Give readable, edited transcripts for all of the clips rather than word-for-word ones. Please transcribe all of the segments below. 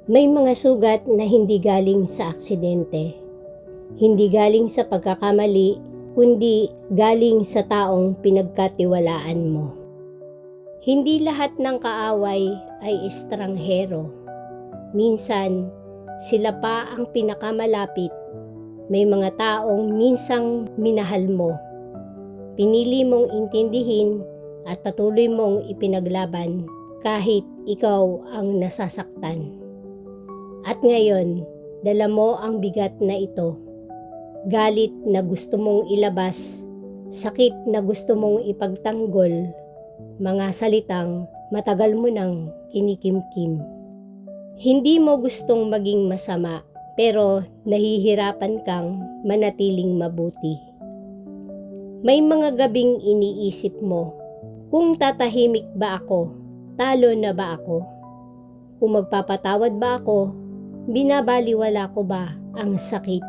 May mga sugat na hindi galing sa aksidente, hindi galing sa pagkakamali, kundi galing sa taong pinagkatiwalaan mo. Hindi lahat ng kaaway ay estranghero. Minsan, sila pa ang pinakamalapit. May mga taong minsang minahal mo. Pinili mong intindihin at patuloy mong ipinaglaban kahit ikaw ang nasasaktan. At ngayon, dala mo ang bigat na ito. Galit na gusto mong ilabas, sakit na gusto mong ipagtanggol, mga salitang matagal mo nang kinikimkim. Hindi mo gustong maging masama, pero nahihirapan kang manatiling mabuti. May mga gabing iniisip mo, kung tatahimik ba ako, talo na ba ako? Kung magpapatawad ba ako, binabaliwala ko ba ang sakit?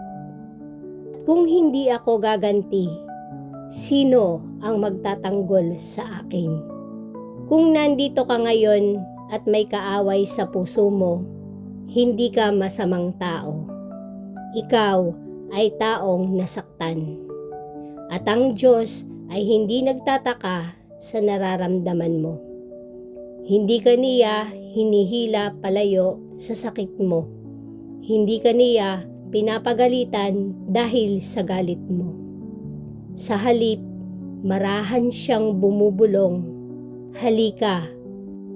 Kung hindi ako gaganti, sino ang magtatanggol sa akin? Kung nandito ka ngayon at may kaaway sa puso mo, hindi ka masamang tao. Ikaw ay taong nasaktan. At ang Diyos ay hindi nagtataka sa nararamdaman mo. Hindi ka niya hinihila palayo sa sakit mo. Hindi ka niya pinapagalitan dahil sa galit mo. Sa halip, marahan siyang bumubulong. Halika,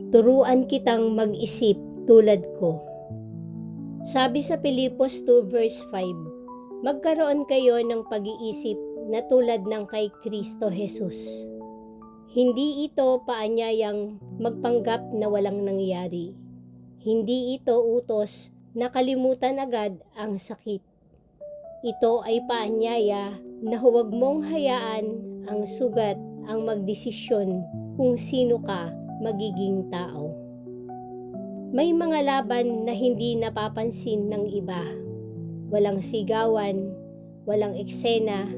turuan kitang mag-isip tulad ko. Sabi sa Filipos 2 verse 5, magkaroon kayo ng pag-iisip na tulad ng kay Kristo Jesus. Hindi ito paanyayang magpanggap na walang nangyari. Hindi ito utos na kalimutan agad ang sakit. Ito ay paanyaya na huwag mong hayaan ang sugat ang magdesisyon kung sino ka magiging tao. May mga laban na hindi napapansin ng iba. Walang sigawan, walang eksena,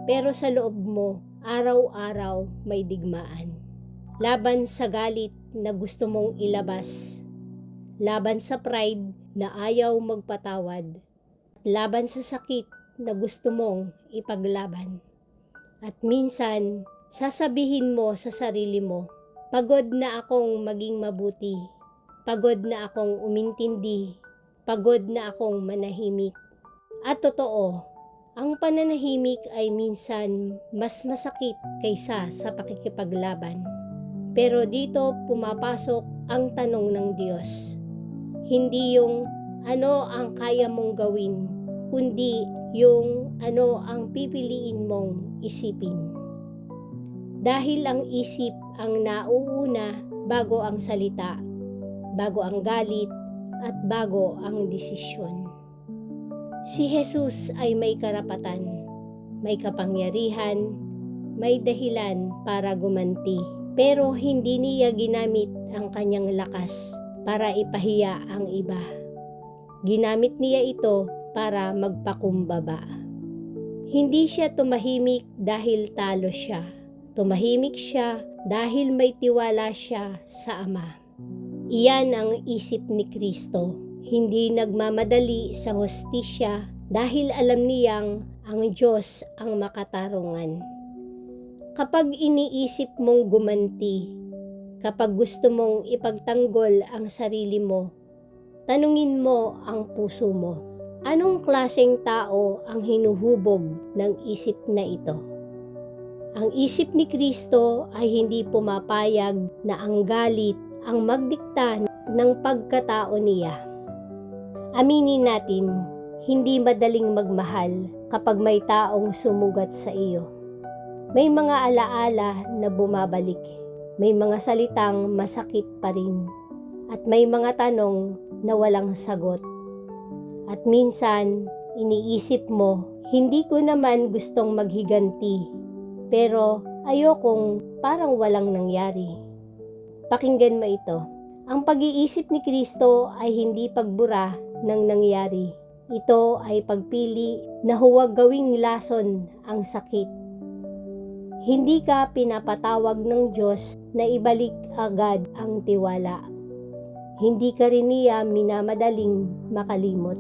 pero sa loob mo, araw-araw may digmaan. Laban sa galit na gusto mong ilabas. Laban sa pride na ayaw magpatawad. Laban sa sakit na gusto mong ipaglaban. At minsan, sasabihin mo sa sarili mo, pagod na akong maging mabuti. Pagod na akong umintindi. Pagod na akong manahimik. At totoo, ang pananahimik ay minsan mas masakit kaysa sa pakikipaglaban. Pero dito pumapasok ang tanong ng Diyos. Hindi yung ano ang kaya mong gawin, kundi yung ano ang pipiliin mong isipin. Dahil ang isip ang nauuna bago ang salita, bago ang galit, at bago ang desisyon. Si Jesus ay may karapatan, may kapangyarihan, may dahilan para gumanti. Pero hindi niya ginamit ang kanyang lakas para ipahiya ang iba. Ginamit niya ito para magpakumbaba. Hindi siya tumahimik dahil talo siya. Tumahimik siya dahil may tiwala siya sa Ama. Iyan ang isip ni Kristo. Hindi nagmamadali sa hustisya dahil alam niyang ang Diyos ang makatarungan. Kapag iniisip mong gumanti, kapag gusto mong ipagtanggol ang sarili mo, tanungin mo ang puso mo. Anong klaseng tao ang hinuhubog ng isip na ito? Ang isip ni Kristo ay hindi pumapayag na ang galit ang magdikta ng pagkatao niya. Aminin natin, hindi madaling magmahal kapag may taong sumugat sa iyo. May mga alaala na bumabalik. May mga salitang masakit pa rin. At may mga tanong na walang sagot. At minsan, iniisip mo, hindi ko naman gustong maghiganti. Pero ayokong parang walang nangyari. Pakinggan mo ito. Ang pag-iisip ni Kristo ay hindi pagbura ng nangyari. Ito ay pagpili na huwag gawing lason ang sakit. Hindi ka pinapatawag ng Diyos na ibalik agad ang tiwala. Hindi ka rin niya minamadaling makalimot.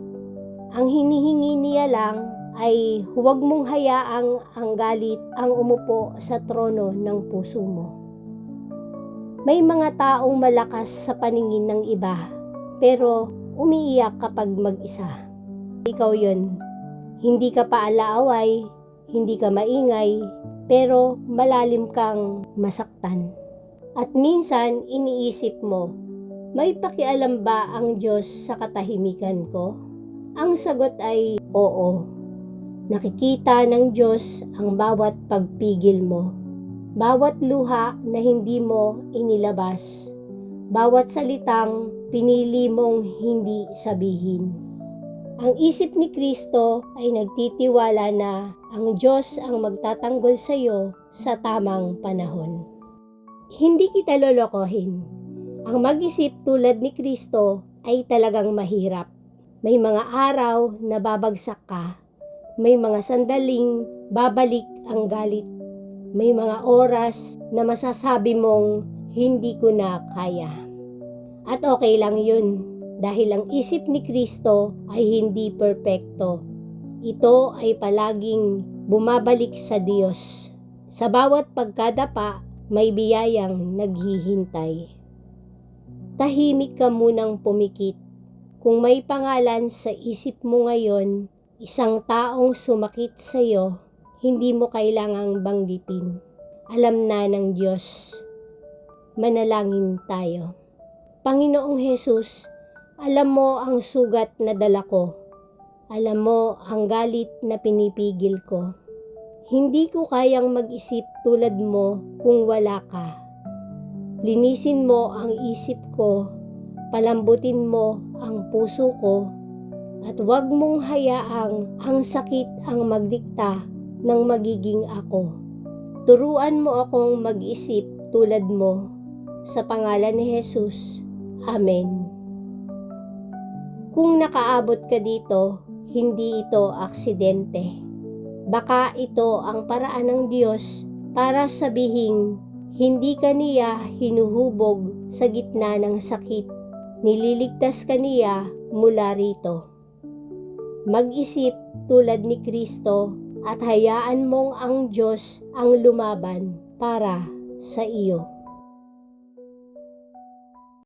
Ang hinihingi niya lang ay huwag mong hayaang ang galit ang umupo sa trono ng puso mo. May mga taong malakas sa paningin ng iba, pero umiiyak kapag mag-isa. Ikaw yun. Hindi ka paalaaway, hindi ka maingay, pero malalim kang masaktan. At minsan iniisip mo, may pakialam ba ang Diyos sa katahimikan ko? Ang sagot ay oo. Nakikita ng Diyos ang bawat pagpigil mo, bawat luha na hindi mo inilabas, bawat salitang pinili mong hindi sabihin. Ang isip ni Kristo ay nagtitiwala na ang Diyos ang magtatanggol sa iyo sa tamang panahon. Hindi kita lolokohin. Ang mag-isip tulad ni Kristo ay talagang mahirap. May mga araw na babagsak ka. May mga sandaling babalik ang galit. May mga oras na masasabi mong hindi ko na kaya. At okay lang yun dahil ang isip ni Kristo ay hindi perpekto. Ito ay palaging bumabalik sa Diyos. Sa bawat pagkadapa, may biyayang naghihintay. Tahimik ka munang pumikit. Kung may pangalan sa isip mo ngayon, isang taong sumakit sa iyo, hindi mo kailangang banggitin. Alam na ng Diyos. Manalangin tayo. Panginoong Hesus, alam mo ang sugat na dala ko. Alam mo ang galit na pinipigil ko. Hindi ko kayang mag-isip tulad mo kung wala ka. Linisin mo ang isip ko, palambutin mo ang puso ko, at huwag mong hayaang ang sakit ang magdikta ng magiging ako. Turuan mo akong mag-isip tulad mo. Sa pangalan ni Jesus. Amen. Kung nakaabot ka dito, hindi ito aksidente. Baka ito ang paraan ng Diyos para sabihing hindi ka niya hinuhubog sa gitna ng sakit. Nililigtas ka niya mula rito. Mag-isip tulad ni Kristo at hayaan mong ang Diyos ang lumaban para sa iyo.